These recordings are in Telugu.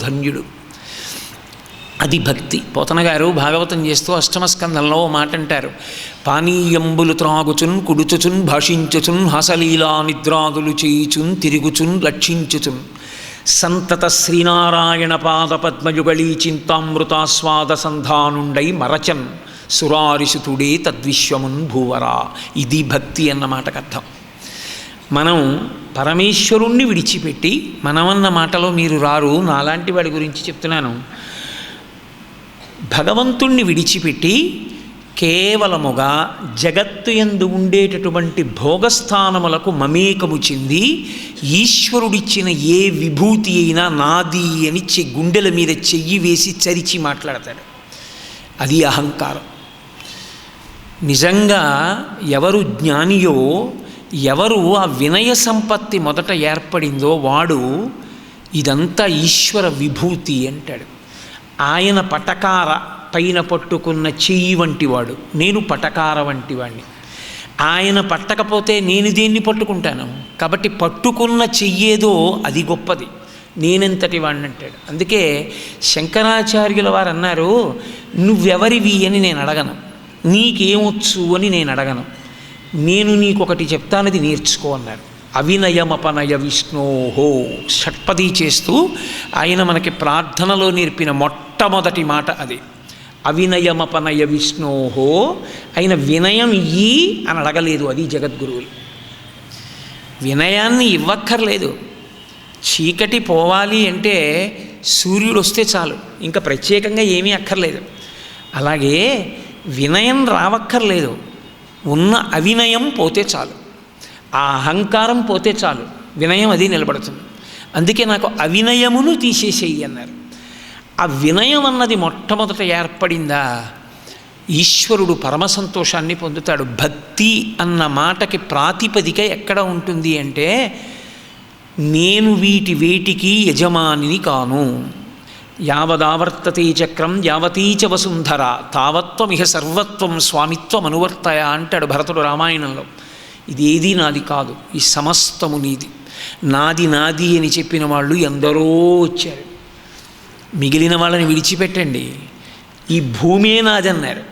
ధన్యుడు. అది భక్తి. పోతన గారు భాగవతం చేస్తూ అష్టమస్కందంలో ఓ మాట అంటారు, పానీయంబులు త్రాగుచున్ కుడుచుచున్ భాషించుచున్ హాసలీలా నిద్రాదులు చేయుచున్ తిరుగుచున్ లక్షించుచున్ సంతత శ్రీనారాయణ పాద పద్మయుగళీ చింతామృతాస్వాద సంధానుండై మరచన్ సురారిసుతుడే తద్విశ్వమున్ భూవరా. ఇది భక్తి అన్న మాటకు అర్థం. మనం పరమేశ్వరుణ్ణి విడిచిపెట్టి, మనమన్న మాటలో మీరు రారు, నాలాంటి వాడి గురించి చెప్తున్నాను, భగవంతుణ్ణి విడిచిపెట్టి కేవలముగా జగత్తు యందు ఉండేటటువంటి భోగస్థానములకు మమేకము చెంది ఈశ్వరుడిచ్చిన ఏ విభూతి అయినా నాది అని గుండెల మీద చెయ్యి వేసి చరిచి మాట్లాడతాడు. అది అహంకారం. నిజంగా ఎవరు జ్ఞానియో, ఎవరు ఆ వినయ సంపత్తి మొదట ఏర్పడిందో వాడు ఇదంతా ఈశ్వర విభూతి అంటాడు. ఆయన పటకార పైన పట్టుకున్న చెయ్యి వంటివాడు, నేను పటకార వంటివాడిని. ఆయన పట్టకపోతే నేను దేన్ని పట్టుకుంటాను? కాబట్టి పట్టుకున్న చెయ్యేదో అది గొప్పది, నేనెంతటి వాడిని అంటాడు. అందుకే శంకరాచార్యుల వారు అన్నారు, నువ్వెవరివి అని నేను అడగను, నీకేమొచ్చు అని నేను అడగను, నేను నీకొకటి చెప్తానది నేర్చుకో అన్నారు. అవినయమపనయ విష్ణోహో షట్పది చేస్తూ ఆయన మనకి ప్రార్థనలో నేర్పిన మొట్టమొదటి మాట అది. అవినయమపనయ విష్ణోహో, ఆయన వినయం ఇయ్యి అని అడగలేదు. అది జగద్గురువులు. వినయాన్ని ఇవ్వక్కర్లేదు. చీకటి పోవాలి అంటే సూర్యుడు వస్తే చాలు, ఇంకా ప్రత్యేకంగా ఏమీ అక్కర్లేదు. అలాగే వినయం రావక్కర్లేదు, ఉన్న అవినయం పోతే చాలు, ఆ అహంకారం పోతే చాలు, వినయం అది నిలబడుతుంది. అందుకే నాకు అవినయమును తీసేసేయి అన్నారు. ఆ వినయం అన్నది మొట్టమొదట ఏర్పడిందా, ఈశ్వరుడు పరమ సంతోషాన్ని పొందుతాడు. భక్తి అన్న మాటకి ప్రాతిపదిక ఎక్కడ ఉంటుంది అంటే, నేను వేటికి యజమానిని కాను, యావదావర్తతే చక్రం యావతీచ వసుంధర తావత్వమిహ సర్వత్వం స్వామిత్వం అనువర్తయ అంటాడు భరతుడు రామాయణంలో. ఇదేది నాది కాదు, ఈ సమస్తము నీది. నాది నాది అని చెప్పిన వాళ్ళు ఎందరో వచ్చారు. మిగిలిన వాళ్ళని విడిచిపెట్టండి, ఈ భూమే నాదన్నారు.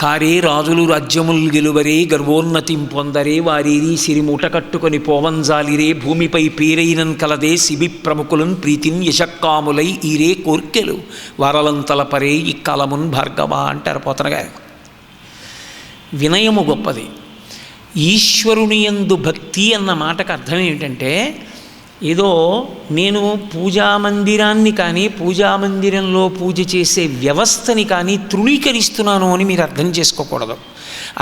కారే రాజులు రాజ్యములు గెలువరే గర్వోన్నతిం పొందరే వారేరి సిరిమూట కట్టుకొని పోవంజాలిరే భూమిపై పేరైనన్ కలదే శిబి ప్రముఖులను ప్రీతిన్ యశక్కాములై ఈరే కోర్కెలు వారలంతలపరే ఇక్కలమున్ భార్గవ అంటారు పోతన గారు. వినయము గొప్పది. ఈశ్వరుని యందు భక్తి అన్న మాటకు అర్థం ఏమిటంటే, ఏదో నేను పూజామందిరాన్ని కానీ పూజామందిరంలో పూజ చేసే వ్యవస్థని కానీ తృణీకరిస్తున్నాను అని మీరు అర్థం చేసుకోకూడదు.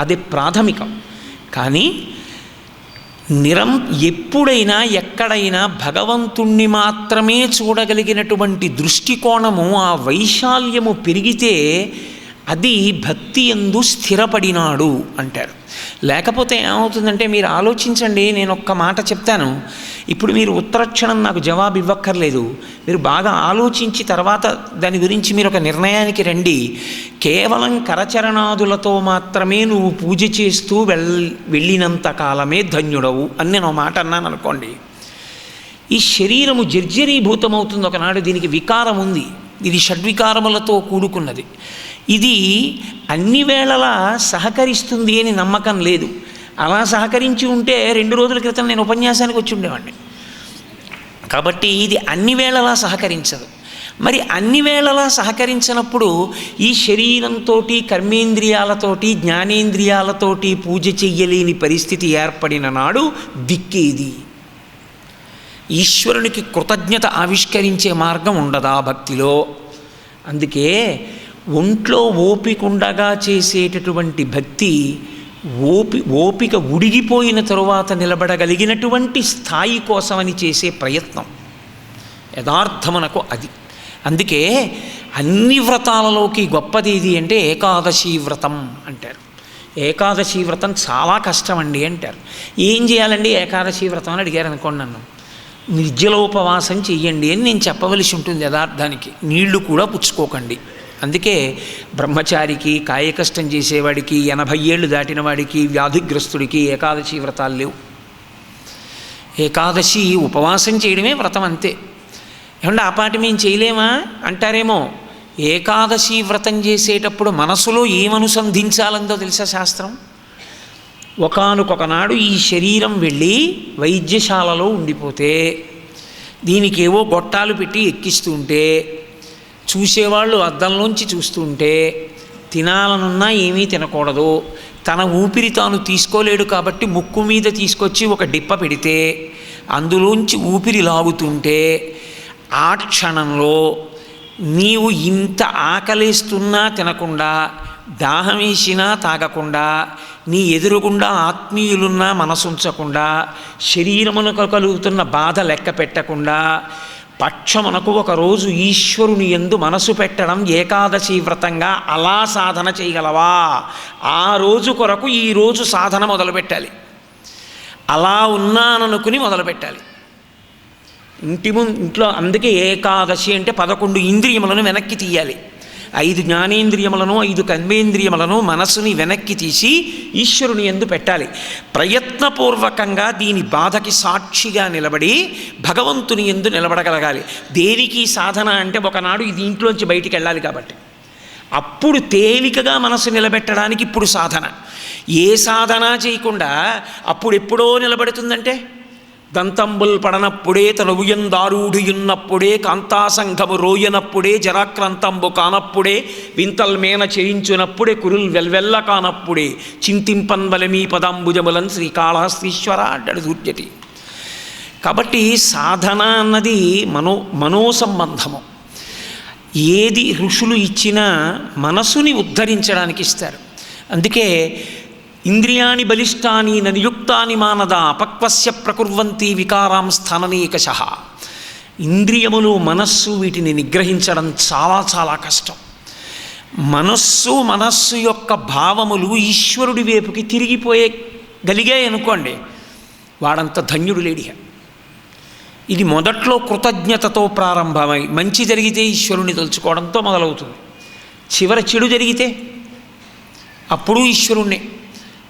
అది ప్రాథమికం. కానీ ఎప్పుడైనా ఎక్కడైనా భగవంతుణ్ణి మాత్రమే చూడగలిగినటువంటి దృష్టికోణము, ఆ వైశాల్యము పెరిగితే అది భక్తి యందు స్థిరపడినాడు అంటారు. లేకపోతే ఏమవుతుందంటే, మీరు ఆలోచించండి, నేను ఒక్క మాట చెప్తాను, ఇప్పుడు మీరు ఉత్తరక్షణం నాకు జవాబు ఇవ్వక్కర్లేదు, మీరు బాగా ఆలోచించి తర్వాత దాని గురించి మీరు ఒక నిర్ణయానికి రండి. కేవలం కరచరణాదులతో మాత్రమే నువ్వు పూజ చేస్తూ వెళ్ళినంత కాలమే ధన్యుడవు అని నేను మాట అన్నాను అనుకోండి, ఈ శరీరము జర్జరీభూతమవుతుంది ఒకనాడు. దీనికి వికారం ఉంది, ఇది షడ్వికారములతో కూడుకున్నది. ఇది అన్ని వేళలా సహకరిస్తుంది అని నమ్మకం లేదు. అలా సహకరించి ఉంటే 2 రోజుల క్రితం నేను ఉపన్యాసానికి వచ్చి ఉండేవాడిని. కాబట్టి ఇది అన్ని వేళలా సహకరించదు. మరి అన్ని వేళలా సహకరించినప్పుడు ఈ శరీరంతో, కర్మేంద్రియాలతోటి, జ్ఞానేంద్రియాలతోటి పూజ చెయ్యలేని పరిస్థితి ఏర్పడిన నాడు దిక్కేది? ఈశ్వరునికి కృతజ్ఞత ఆవిష్కరించే మార్గం ఉండదా భక్తిలో? అందుకే ఒంట్లో ఓపికండగా చేసేటటువంటి భక్తి ఓపిక ఉడిగిపోయిన తరువాత నిలబడగలిగినటువంటి స్థాయి కోసమని చేసే ప్రయత్నం యథార్థమునకు అది. అందుకే అన్ని వ్రతాలలోకి గొప్పది ఏది అంటే ఏకాదశి వ్రతం అంటారు. ఏకాదశి వ్రతం చాలా కష్టం అండి అంటారు. ఏం చేయాలండి ఏకాదశి వ్రతం అని అడిగారు అనుకోండి నన్ను. నిర్జలోపవాసం చెయ్యండి అని నేను చెప్పవలసి ఉంటుంది యథార్థానికి. నీళ్లు కూడా పుచ్చుకోకండి. అందుకే బ్రహ్మచారికి, కాయకష్టం చేసేవాడికి, 80 ఏళ్ళు దాటిన వాడికి, వ్యాధిగ్రస్తుడికి ఏకాదశి వ్రతాలు లేవు. ఏకాదశి ఉపవాసం చేయడమే వ్రతం అంతే. ఏమంటే ఆ పాటి మేము చేయలేమా అంటారేమో. ఏకాదశి వ్రతం చేసేటప్పుడు మనసులో ఏమనుసంధించాలందో తెలుసా శాస్త్రం? ఒకానొకనాడు ఈ శరీరం వెళ్ళి వైద్యశాలలో ఉండిపోతే, దీనికి ఏవో గొట్టాలు పెట్టి ఎక్కిస్తూ ఉంటే, చూసేవాళ్ళు అద్దంలోంచి చూస్తుంటే, తినాలనున్నా ఏమీ తినకూడదు, తన ఊపిరి తాను తీసుకోలేడు కాబట్టి ముక్కు మీద తీసుకొచ్చి ఒక డిప్ప పెడితే అందులోంచి ఊపిరి లాగుతుంటే, ఆ క్షణంలో నీవు ఇంత ఆకలేస్తున్నా తినకుండా, దాహం వేసినా తాగకుండా, నీ ఎదురుగుండా ఆత్మీయులున్నా మనసుంచకుండా, శరీరమునకు కలుగుతున్న బాధ లెక్క పెట్టకుండా, పక్షమునకు ఒకరోజు ఈశ్వరుని యందు మనసు పెట్టడం ఏకాదశి వ్రతంగా అలా సాధన చేయగలవా? ఆ రోజు కొరకు ఈరోజు సాధన మొదలుపెట్టాలి. అలా ఉన్నాననుకుని మొదలుపెట్టాలి. ఇంట్లో అందుకే ఏకాదశి అంటే 11 ఇంద్రియములను వెనక్కి తీయాలి. 5 జ్ఞానేంద్రియములను, 5 కర్మేంద్రియములను, మనస్సుని వెనక్కి తీసి ఈశ్వరుని యందు పెట్టాలి. ప్రయత్నపూర్వకంగా దీని బాధకి సాక్షిగా నిలబడి భగవంతుని యందు నిలబడగలగాలి. దేనికి సాధన అంటే ఒకనాడు ఇది ఇంట్లోంచి బయటికి వెళ్ళాలి కాబట్టి. అప్పుడు తేలికగా మనసు నిలబెట్టడానికి ఇప్పుడు సాధన. ఏ సాధన చేయకుండా అప్పుడెప్పుడో నిలబడుతుందంటే, దంతంబుల్ పడనప్పుడే తనువుయందారూఢియున్నప్పుడే, కాంతాసంఘము రోయనప్పుడే, జరాక్రాంతంబు కానప్పుడే, వింతల్మేన చేయించునప్పుడే, కురుల్ వెల్వెల్ల కానప్పుడే, చింతింపన్వలమీ పదాంబుజములన్ శ్రీకాళహస్తీశ్వర అంటాడు దూర్జటి. కాబట్టి సాధన అన్నది మనోసంబంధము. ఏది ఋషులు ఇచ్చినా మనసుని ఉద్ధరించడానికి ఇస్తారు. అందుకే ఇంద్రియాణి బలిష్టాని ననియుక్తాని మానద అపక్వస్య ప్రకుర్వంతి వికారాం స్థాననీకశః. ఇంద్రియములు, మనస్సు, వీటిని నిగ్రహించడం చాలా చాలా కష్టం. మనస్సు యొక్క భావములు ఈశ్వరుడి వైపుకి తిరిగిపోయగలిగాయి అనుకోండి, వాడంత ధన్యుడు లేడిగా. ఇది మొదట్లో కృతజ్ఞతతో ప్రారంభమై మంచి జరిగితే ఈశ్వరుని తలుచుకోవడంతో మొదలవుతుంది. చివర చెడు జరిగితే అప్పుడు ఈశ్వరుణ్ణి.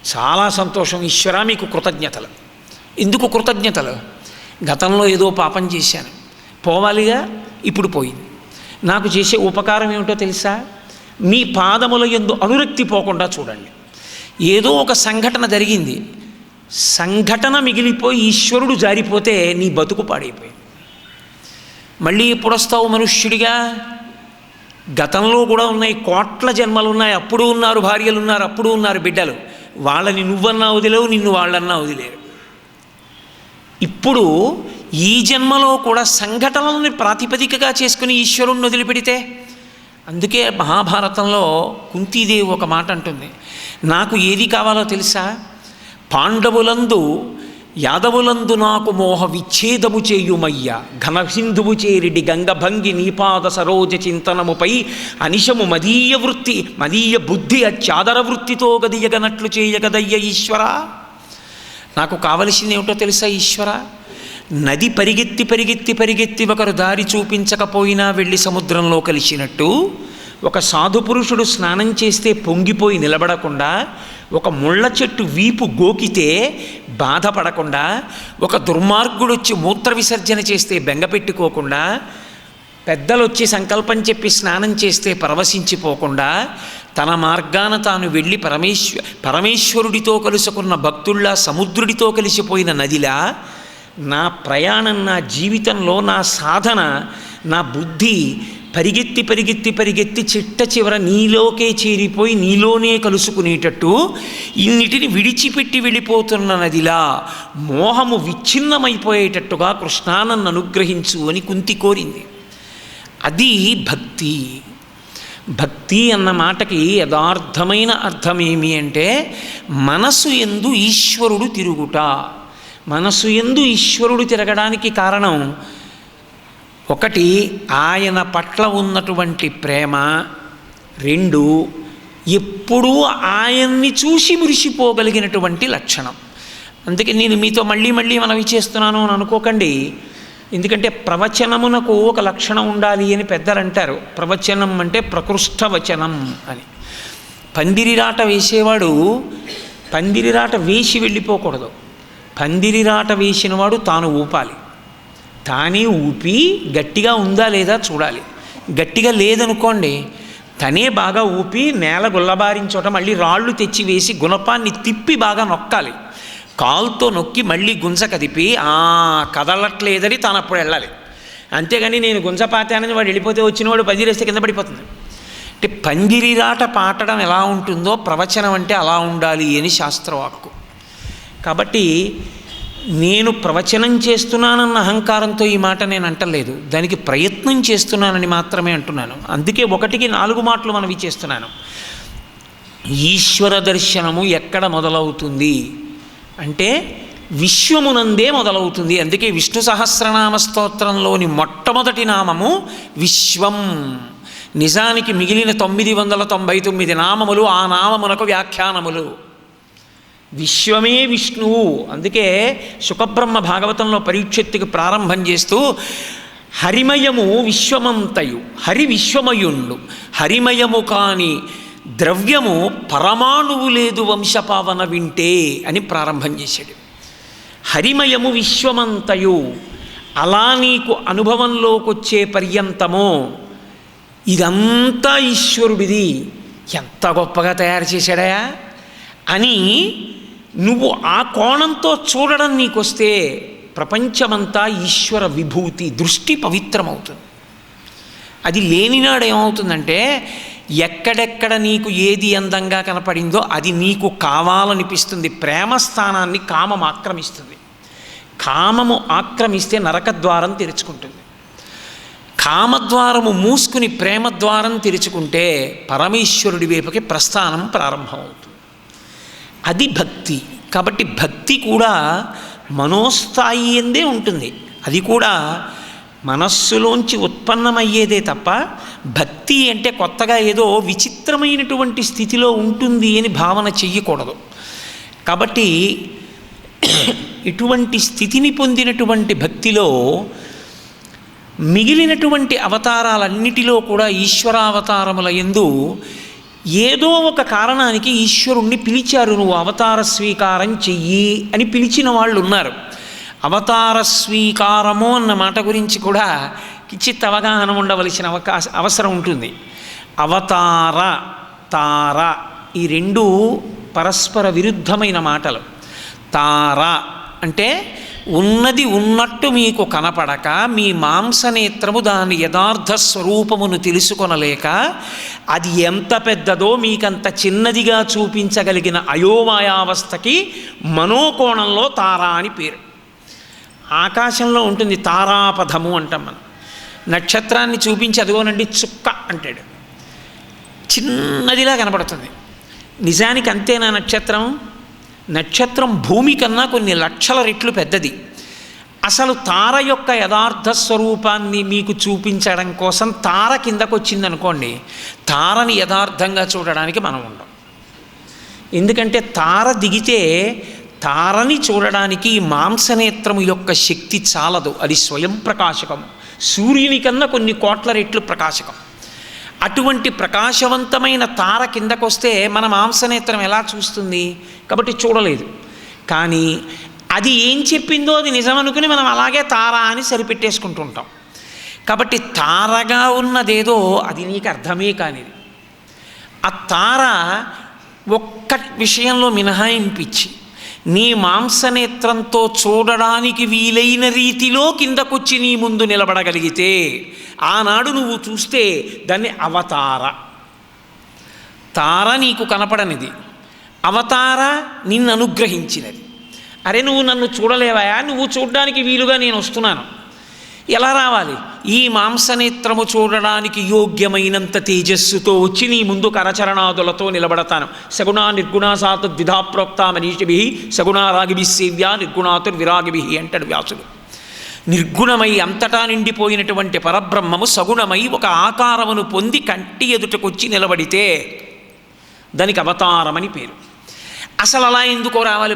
చాలా సంతోషం, ఈశ్వరా మీకు కృతజ్ఞతలు. ఎందుకు కృతజ్ఞతలు? గతంలో ఏదో పాపం చేశాను, పోవాలిగా, ఇప్పుడు పోయింది. నాకు చేసే ఉపకారం ఏమిటో తెలుసా? మీ పాదముల యందు అనురక్తి పోకుండా చూడండి. ఏదో ఒక సంఘటన జరిగింది, సంఘటన మిగిలిపోయి ఈశ్వరుడు జారిపోతే నీ బతుకు పాడైపోయింది. మళ్ళీ ఎప్పుడు వస్తావు మనుష్యుడిగా? గతంలో కూడా ఉన్నాయి, కోట్ల జన్మలు ఉన్నాయి, అప్పుడు ఉన్నారు భార్యలు ఉన్నారు, అప్పుడు ఉన్నారు బిడ్డలు. వాళ్ళని నువ్వన్నా వదిలేవు, నిన్ను వాళ్ళన్నా వదిలేరు. ఇప్పుడు ఈ జన్మలో కూడా సంఘటనలని ప్రాతిపదికగా చేసుకుని ఈశ్వరుణ్ణి వదిలిపెడితే, అందుకే మహాభారతంలో కుంతీదేవి ఒక మాట అంటుంది, నాకు ఏది కావాలో తెలుసా? పాండవులందు యాదవులందు నాకు మోహ విచ్ఛేదము చేయుమయ్య, ఘనసింధువు చేరిడి గంగభంగి నీపాద సరోజ చింతనముపై అనిశము మదీయ బుద్ధి అత్యాదర వృత్తితో గదియగనట్లు చేయగదయ్య ఈశ్వర. నాకు కావలసింది ఏమిటో తెలుసా ఈశ్వర? నది పరిగెత్తి పరిగెత్తి పరిగెత్తి ఒకరు దారి చూపించకపోయినా వెళ్ళి సముద్రంలో కలిసినట్టు, ఒక సాధుపురుషుడు స్నానం చేస్తే పొంగిపోయి నిలబడకుండా, ఒక ముళ్ళ చెట్టు వీపు గోకితే బాధపడకుండా, ఒక దుర్మార్గుడు వచ్చి మూత్ర విసర్జన చేస్తే బెంగపెట్టుకోకుండా, పెద్దలు వచ్చి సంకల్పం చెప్పి స్నానం చేస్తే పరవశించిపోకుండా, తన మార్గాన తాను వెళ్ళి పరమేశ్వరుడితో కలుసుకున్న భక్తుల్లా సముద్రుడితో కలిసిపోయిన నదిలా నా ప్రయాణం, నా జీవితంలో నా సాధన, నా బుద్ధి పరిగెత్తి పరిగెత్తి పరిగెత్తి చిట్ట చివర నీలోకే చేరిపోయి నీలోనే కలుసుకునేటట్టు, ఇన్నిటిని విడిచిపెట్టి వెళ్ళిపోతున్న నదిలా మోహము విచ్ఛిన్నమైపోయేటట్టుగా కృష్ణా నన్ను అనుగ్రహించు అని కుంతి కోరింది. అది భక్తి. భక్తి అన్న మాటకి యథార్థమైన అర్థమేమి అంటే, మనసు యందు ఈశ్వరుడు తిరుగుట. మనసు యందు ఈశ్వరుడు తిరగడానికి కారణం ఒకటి, ఆయన పట్ల ఉన్నటువంటి ప్రేమ. 2, ఎప్పుడూ ఆయన్ని చూసి మురిసిపోగలిగినటువంటి లక్షణం. అందుకే నేను మీతో మళ్ళీ మనవి చేస్తున్నాను అని అనుకోకండి. ఎందుకంటే ప్రవచనమునకు ఒక లక్షణం ఉండాలి అని పెద్దలు అంటారు. ప్రవచనం అంటే ప్రకృష్ట వచనం అని. పందిరిరాట వేసేవాడు పందిరిరాట వేసి వెళ్ళిపోకూడదు. పందిరిరాట వేసినవాడు తాను ఊపాలి. తానే ఊపి గట్టిగా ఉందా లేదా చూడాలి. గట్టిగా లేదనుకోండి, తనే బాగా ఊపి నేల గుల్లబారిన చోట మళ్ళీ రాళ్ళు తెచ్చి వేసి గుణపాన్ని తిప్పి బాగా నొక్కాలి. కాలుతో నొక్కి మళ్ళీ గుంజ కదిపి కదలట్లేదని తాను అప్పుడు వెళ్ళాలి. అంతేగాని నేను గుంజ పాతానని వాడు వెళ్ళిపోతే వచ్చినవాడు పందిరేస్తే కింద పడిపోతుంది. అంటే పందిరిరాట పాటడం ఎలా ఉంటుందో ప్రవచనం అంటే అలా ఉండాలి అని శాస్త్రవాక్కు. కాబట్టి నేను ప్రవచనం చేస్తున్నానన్న అహంకారంతో ఈ మాట నేను అంటలేదు, దానికి ప్రయత్నం చేస్తున్నానని మాత్రమే అంటున్నాను. అందుకే 1కి 4 మాటలు మనవి చేస్తున్నాను. ఈశ్వర దర్శనము ఎక్కడ మొదలవుతుంది అంటే విశ్వమునందే మొదలవుతుంది. అందుకే విష్ణు సహస్రనామ స్తోత్రంలోని మొట్టమొదటి నామము విశ్వం. నిజానికి మిగిలిన 999 నామములు ఆ నామమునకు వ్యాఖ్యానములు. విశ్వమే విష్ణువు. అందుకే శుకబ్రహ్మ భాగవతంలో పరీక్షత్తుకి ప్రారంభం చేస్తూ హరిమయము విశ్వమంతయు హరి విశ్వమయుండు హరిమయము కాని ద్రవ్యము పరమాణువు లేదు వంశపావన వింటే అని ప్రారంభం చేశాడు. హరిమయము విశ్వమంతయు అలా నీకు అనుభవంలోకి వచ్చే పర్యంతమో ఇదంతా ఈశ్వరుడిది, ఎంత గొప్పగా తయారు చేశాడా అని నువ్వు ఆ కోణంతో చూడడం నీకొస్తే ప్రపంచమంతా ఈశ్వర విభూతి, దృష్టి పవిత్రమవుతుంది. అది లేనినాడు ఏమవుతుందంటే ఎక్కడెక్కడ నీకు ఏది అందంగా కనపడిందో అది నీకు కావాలనిపిస్తుంది. ప్రేమ స్థానాన్ని కామం ఆక్రమిస్తుంది. కామము ఆక్రమిస్తే నరకద్వారం తెరుచుకుంటుంది. కామద్వారము మూసుకుని ప్రేమద్వారం తెరుచుకుంటే పరమేశ్వరుడి వైపుకి ప్రస్థానం ప్రారంభమవుతుంది. అది భక్తి. కాబట్టి భక్తి కూడా మనోస్థాయి ఎందే ఉంటుంది. అది కూడా మనస్సులోంచి ఉత్పన్నమయ్యేదే తప్ప భక్తి అంటే కొత్తగా ఏదో విచిత్రమైనటువంటి స్థితిలో ఉంటుంది అని భావన చెయ్యకూడదు. కాబట్టి ఇటువంటి స్థితిని పొందినటువంటి భక్తిలో మిగిలినటువంటి అవతారాలన్నిటిలో కూడా ఈశ్వరావతారముల యందు ఏదో ఒక కారణానికి ఈశ్వరుణ్ణి పిలిచారు. నువ్వు అవతార స్వీకారం చెయ్యి అని పిలిచిన వాళ్ళు ఉన్నారు. అవతార స్వీకారము అన్న మాట గురించి కూడా కించిత్ అవగాహన ఉండవలసిన అవసరం ఉంటుంది. అవతార తార ఈ రెండు పరస్పర విరుద్ధమైన మాటలు. తార అంటే ఉన్నది ఉన్నట్టు మీకు కనపడక మీ మాంసనేత్రము దాని యథార్థ స్వరూపమును తెలుసుకొనలేక అది ఎంత పెద్దదో మీకంత చిన్నదిగా చూపించగలిగిన అయోమయావస్థకి మనోకోణంలో తారా అని పేరు. ఆకాశంలో ఉంటుంది తారాపథము అంటాం మనం. నక్షత్రాన్ని చూపించి అదిగోనండి చుక్క అంటాడు, చిన్నదిలా కనపడుతుంది. నిజానికి అంతేనా నక్షత్రం? నక్షత్రం భూమి కన్నా కొన్ని లక్షల రెట్లు పెద్దది. అసలు తార యొక్క యథార్థ స్వరూపాన్ని మీకు చూపించడం కోసం తార కిందకు వచ్చిందనుకోండి, తారని యథార్థంగా చూడడానికి మనం ఉండం. ఎందుకంటే తార దిగితే తారని చూడడానికి మాంసనేత్రము యొక్క శక్తి చాలదు. అది స్వయం ప్రకాశకం, సూర్యుని కన్నా కొన్ని కోట్ల రెట్లు ప్రకాశకం. అటువంటి ప్రకాశవంతమైన తార కిందకొస్తే మన మాంసనేత్రం ఎలా చూస్తుంది? కాబట్టి చూడలేదు. కానీ అది ఏం చెప్పిందో అది నిజమనుకుని మనం అలాగే తార అని సరిపెట్టేసుకుంటూ ఉంటాం. కాబట్టి తారగా ఉన్నదేదో అది నీకు అర్థమే కానిది. ఆ తార ఒక్క విషయంలో మినహాయింపిచ్చి నీ మాంసనేత్రంతో చూడడానికి వీలైన రీతిలో కిందకొచ్చి నీ ముందు నిలబడగలిగితే ఆనాడు నువ్వు చూస్తే దాన్ని అవతార. తార నీకు కనపడనిది, అవతార నిన్ను అనుగ్రహించినది. అరే నువ్వు నన్ను చూడలేవాయా, నువ్వు చూడడానికి వీలుగా నేను వస్తున్నాను. ఎలా రావాలి? ఈ మాంసనేత్రము చూడడానికి యోగ్యమైనంత తేజస్సుతో వచ్చి నీ ముందు కరచరణాదులతో నిలబడతాను. సగుణా నిర్గుణా సాత్ ద్విధా ప్రోక్త మనీషిభి సగుణారాగిభి సేవ్యా నిర్గుణాతుర్విరాగిభి అంటాడు వ్యాసుడు. నిర్గుణమై అంతటా నిండిపోయినటువంటి పరబ్రహ్మము సగుణమై ఒక ఆకారమును పొంది కంటి ఎదుటకొచ్చి నిలబడితే దానికి అవతారమని పేరు. అసలు అలా ఎందుకో రావాలి